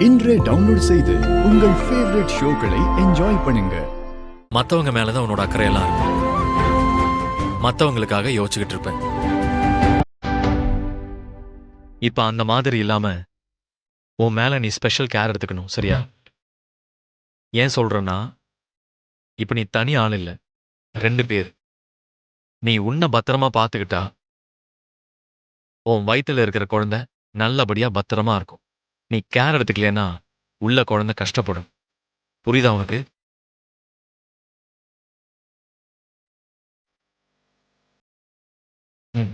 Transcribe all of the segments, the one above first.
இன்றே டவுன்லோட் செய்து உங்கள் ஃபேவரட் ஷோக்களை என்ஜாய் பண்ணுங்க. மற்றவங்க மேலதான் உன்னோட அக்கறையெல்லாம் இருக்கும். மற்றவங்களுக்காக யோசிச்சுக்கிட்டு இருப்பேன். இப்ப அந்த மாதிரி இல்லாம உன் மேல நீ ஸ்பெஷல் கேர் எடுத்துக்கணும், சரியா? ஏன் சொல்றேன்னா, இப்ப நீ தனி ஆள் இல்ல, 2 பேர். நீ உன்னை பத்திரமா பார்த்துக்கிட்டா உன் வயித்துல இருக்கிற குழந்தை நல்லபடியா பத்திரமா இருக்கும். நீ கேர் எடுத்துக்கலன்னா உள்ள குழந்தை கஷ்டப்படும். புரியுதா உனக்கு? ம்.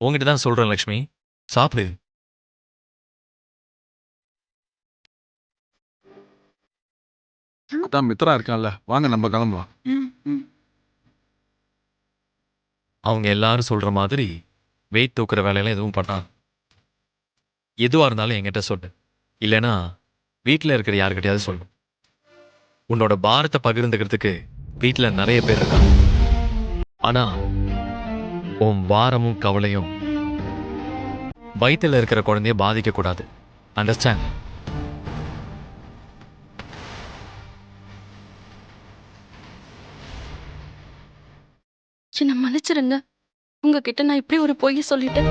உங்ககிட்ட தான் சொல்றேன் லக்ஷ்மி, சாப்பிடு. அதான் மித்ரா இருக்கான்ல, வாங்க நம்ம கிளம்பலாம். அவங்க எல்லாரும் சொல்ற மாதிரி வெயிட் தூக்குற வேலையெல்லாம் எதுவும் பண்ணான். எதுவா இருந்தாலும் என்கிட்ட சொல்லு, இல்லைன்னா வீட்டில் இருக்கிற யாருக்கிட்டையாவது சொல்லு. உன்னோட பாரத்தை பகிர்ந்துக்கிறதுக்கு வீட்டில் நிறைய பேர் இருக்காங்க. ஆனா உன் வாரமும் கவலையும் வயித்துல இருக்கிற குழந்தைய பாதிக்க கூடாது. அண்டர்ஸ்டாண்ட்? என்ன மன்னிச்சிருங்க. உங்ககிட்ட நான் இப்படி ஒரு பொய் சொல்லிட்டேன்.